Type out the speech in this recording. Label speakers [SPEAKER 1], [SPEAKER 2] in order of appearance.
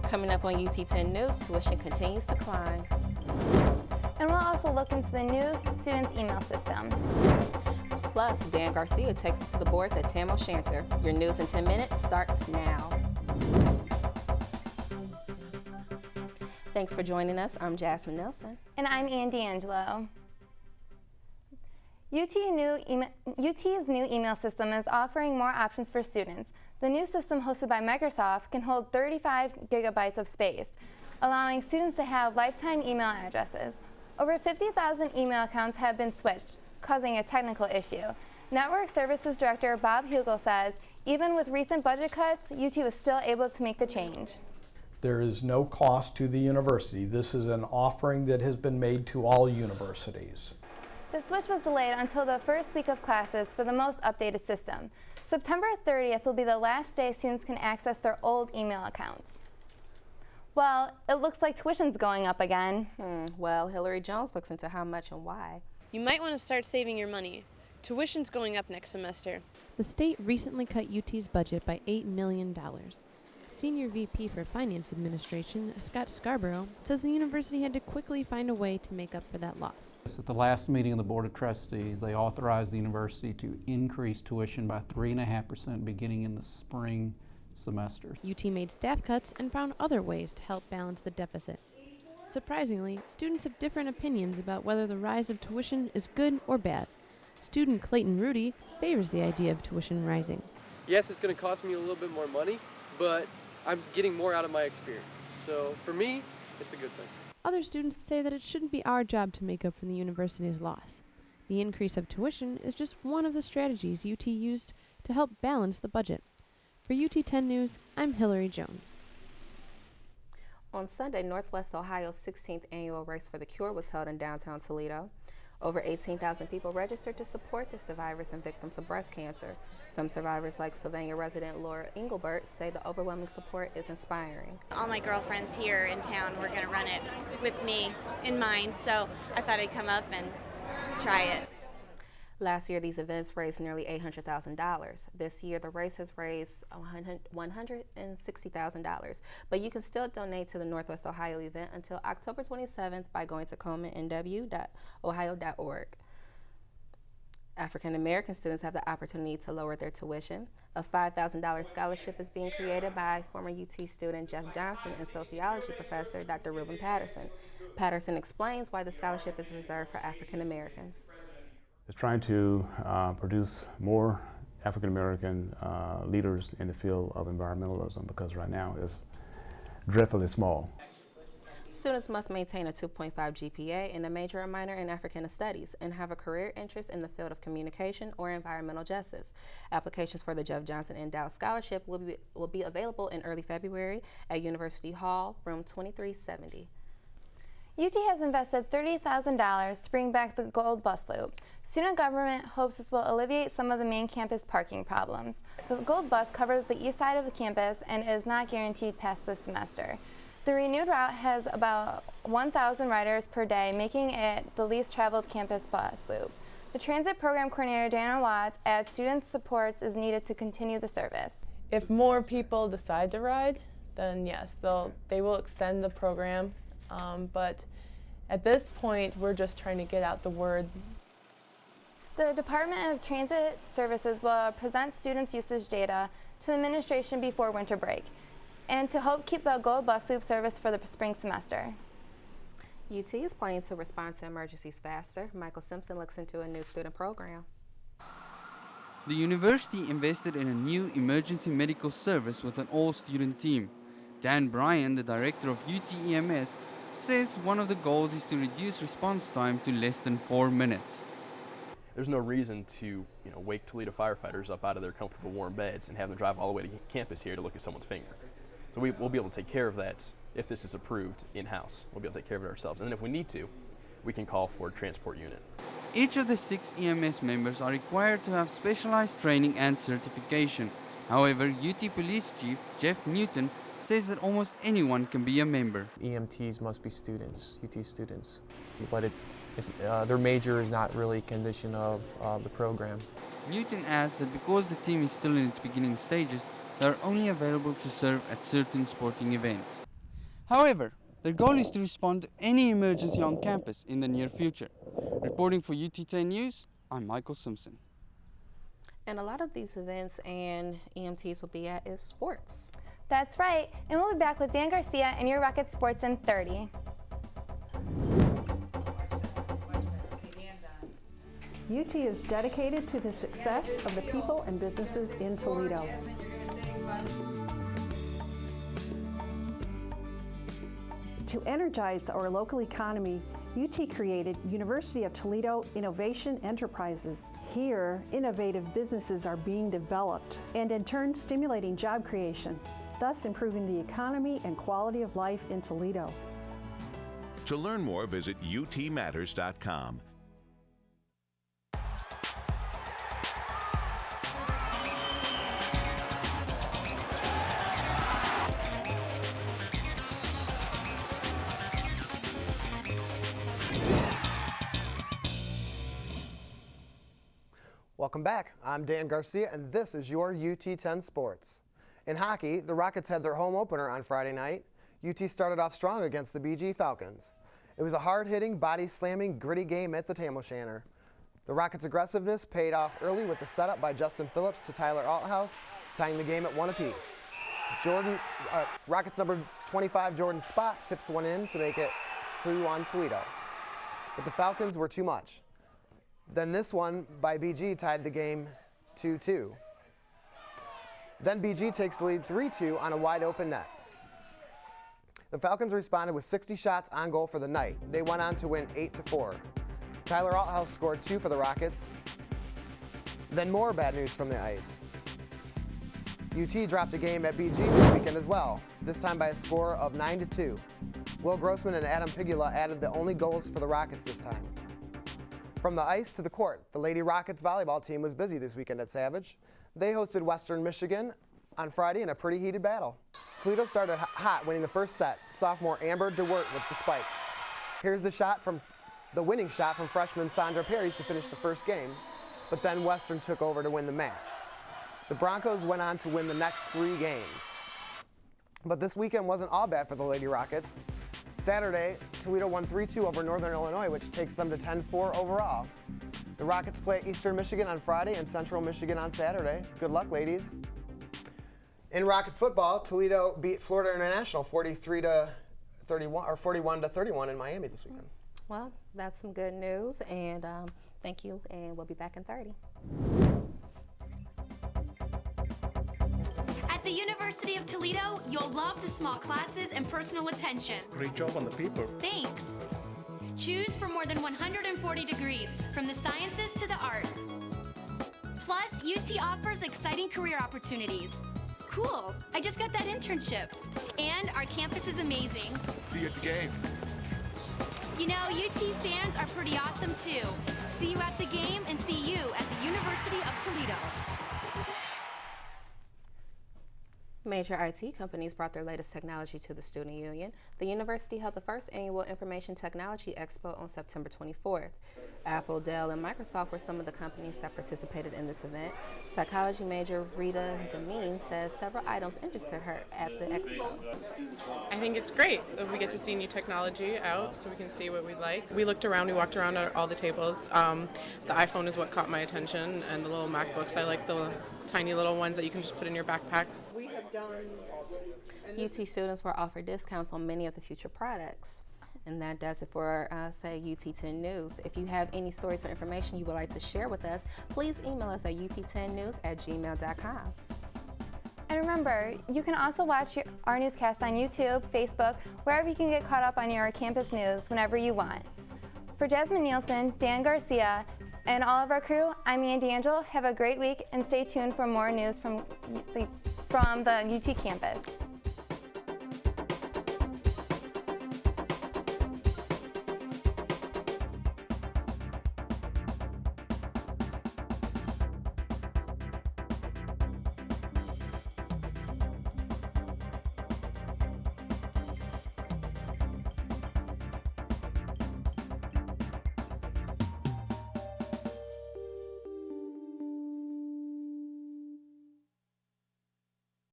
[SPEAKER 1] Coming up on UT 10 News, tuition continues to climb.
[SPEAKER 2] And we'll also look into the new students' email system.
[SPEAKER 1] Plus, Dan Garcia takes us to the boards at Tam O'Shanter. Your news in 10 minutes starts now. Thanks for joining us. I'm Jasmine Neilson.
[SPEAKER 2] And I'm DeAngelo. UT's new email system is offering more options for students. The new system, hosted by Microsoft, can hold 35 gigabytes of space, allowing students to have lifetime email addresses. Over 50,000 email accounts have been switched, causing a technical issue. Network Services Director Bob Hugel says, even with recent budget cuts, UT was still able to make the change.
[SPEAKER 3] There is no cost to the university. This is an offering that has been made to all universities.
[SPEAKER 2] The switch was delayed until the first week of classes for the most updated system. September 30th will be the last day students can access their old email accounts. Well, it looks like tuition's going up again.
[SPEAKER 1] Well, Hillary Jones looks into how much and why.
[SPEAKER 4] You might want to start saving your money. Tuition's going up next semester.
[SPEAKER 5] The state recently cut UT's budget by $8 million. Senior VP for Finance Administration, Scott Scarborough, says the university had to quickly find a way to make up for that loss.
[SPEAKER 6] At the last meeting of the Board of Trustees, they authorized the university to increase tuition by 3.5% beginning in the spring semester.
[SPEAKER 5] UT made staff cuts and found other ways to help balance the deficit. Surprisingly, students have different opinions about whether the rise of tuition is good or bad. Student Clayton Rudy favors the idea of tuition rising.
[SPEAKER 7] Yes, it's going to cost me a little bit more money, but I'm getting more out of my experience. So for me, it's a good thing.
[SPEAKER 5] Other students say that it shouldn't be our job to make up for the university's loss. The increase of tuition is just one of the strategies UT used to help balance the budget. For UT 10 News, I'm Hillary Jones.
[SPEAKER 1] On Sunday, Northwest Ohio's 16th annual Race for the Cure was held in downtown Toledo. Over 18,000 people registered to support the survivors and victims of breast cancer. Some survivors, like Sylvania resident Laura Englebert, say the overwhelming support is inspiring.
[SPEAKER 8] All my girlfriends here in town were going to run it with me in mind, so I thought I'd come up and try it.
[SPEAKER 1] Last year, these events raised nearly $800,000. This year, the race has raised $160,000. But you can still donate to the Northwest Ohio event until October 27th by going to colemanNW.ohio.org. African American students have the opportunity to lower their tuition. A $5,000 scholarship is being created by former UT student Jeff Johnson and sociology professor Dr. Rubin Patterson. Patterson explains why the scholarship is reserved for African Americans.
[SPEAKER 9] It's trying to produce more African American leaders in the field of environmentalism, because right now it's dreadfully small.
[SPEAKER 1] Students must maintain a 2.5 GPA and a major or minor in Africana Studies and have a career interest in the field of communication or environmental justice. Applications for the Jeff Johnson Endowed Scholarship will be available in early February at University Hall, room 2370.
[SPEAKER 2] UT has invested $30,000 to bring back the Gold Bus Loop. Student government hopes this will alleviate some of the main campus parking problems. The Gold Bus covers the east side of the campus and is not guaranteed past this semester. The renewed route has about 1,000 riders per day, making it the least traveled campus bus loop. The transit program coordinator, Dana Watts, adds student support is needed to continue the service.
[SPEAKER 10] If more people decide to ride, then yes, they will extend the program. But at this point, we're just trying to get out the word.
[SPEAKER 2] The Department of Transit Services will present students' usage data to the administration before winter break, and to help keep the Gold Bus Loop service for the spring semester.
[SPEAKER 1] UT is planning to respond to emergencies faster. Michael Simpson looks into a new student program.
[SPEAKER 11] The university invested in a new emergency medical service with an all-student team. Dan Bryan, the director of UT EMS, says one of the goals is to reduce response time to less than 4 minutes.
[SPEAKER 12] There's no reason to wake Toledo firefighters up out of their comfortable warm beds and have them drive all the way to campus here to look at someone's finger. So we'll be able to take care of that if this is approved in-house. We'll be able to take care of it ourselves. And then if we need to, we can call for a transport unit.
[SPEAKER 11] Each of the 6 EMS members are required to have specialized training and certification. However, UT Police Chief Jeff Newton says that almost anyone can be a member.
[SPEAKER 13] EMTs must be students, UT students, but their major is not really a condition of the program.
[SPEAKER 11] Newton adds that because the team is still in its beginning stages, they are only available to serve at certain sporting events. However, their goal is to respond to any emergency on campus in the near future. Reporting for UT10 News, I'm Michael Simpson.
[SPEAKER 1] And a lot of these events and EMTs will be at is sports.
[SPEAKER 2] That's right, and we'll be back with Dan Garcia and your Rocket Sports in 30.
[SPEAKER 14] UT is dedicated to the success of the people and businesses in Toledo. To energize our local economy, UT created University of Toledo Innovation Enterprises. Here, innovative businesses are being developed and in turn stimulating job creation, thus improving the economy and quality of life in Toledo.
[SPEAKER 15] To learn more, visit utmatters.com.
[SPEAKER 16] Welcome back. I'm Dan Garcia, and this is your UT10 Sports. In hockey, the Rockets had their home opener on Friday night. UT started off strong against the BG Falcons. It was a hard-hitting, body-slamming, gritty game at the Tam-O-Shanter. The Rockets' aggressiveness paid off early with the setup by Justin Phillips to Tyler Althouse, tying the game at 1 apiece. Rockets number 25 Jordan Spott tips one in to make it 2-1 Toledo. But the Falcons were too much. Then this one by BG tied the game 2-2. Then BG takes the lead 3-2 on a wide open net. The Falcons responded with 60 shots on goal for the night. They went on to win 8-4. Tyler Althouse scored 2 for the Rockets. Then more bad news from the ice. UT dropped a game at BG this weekend as well, this time by a score of 9-2. Will Grossman and Adam Pigula added the only goals for the Rockets this time. From the ice to the court, the Lady Rockets volleyball team was busy this weekend at Savage. They hosted Western Michigan on Friday in a pretty heated battle. Toledo started hot, winning the first set. Sophomore Amber DeWert with the spike. Here's the winning shot from freshman Sandra Perry's to finish the first game, but then Western took over to win the match. The Broncos went on to win the next 3 games. But this weekend wasn't all bad for the Lady Rockets. Saturday, Toledo won 3-2 over Northern Illinois, which takes them to 10-4 overall. The Rockets play at Eastern Michigan on Friday and Central Michigan on Saturday. Good luck, ladies. In Rocket football, Toledo beat Florida International 41-31 in Miami this weekend.
[SPEAKER 1] Well, that's some good news, and thank you, and we'll be back in 30.
[SPEAKER 17] At the University of Toledo, you'll love the small classes and personal attention.
[SPEAKER 18] Great job on the paper.
[SPEAKER 17] Thanks. Choose from more than 140 degrees, from the sciences to the arts. Plus, UT offers exciting career opportunities. Cool, I just got that internship. And our campus is amazing.
[SPEAKER 18] See you at the game.
[SPEAKER 17] You know, UT fans are pretty awesome too. See you at the game and see you at the University of Toledo.
[SPEAKER 1] Major IT companies brought their latest technology to the Student Union. The university held the first annual Information Technology Expo on September 24th. Apple, Dell, and Microsoft were some of the companies that participated in this event. Psychology major Rita Demeen says several items interested her at the expo.
[SPEAKER 19] I think it's great that we get to see new technology out so we can see what we like. We looked around, we walked around at all the tables. The iPhone is what caught my attention, and the little MacBooks. I like the tiny little ones that you can just put in your backpack.
[SPEAKER 1] UT students were offered discounts on many of the future products. And that does it for, say, UT10 News. If you have any stories or information you would like to share with us, please email us at ut10news@gmail.com.
[SPEAKER 2] And remember, you can also watch our newscast on YouTube, Facebook, wherever you can get caught up on your campus news whenever you want. For Jasmine Neilson, Dan Garcia, and all of our crew, I'm DeAngelo. Have a great week and stay tuned for more news from the UT campus.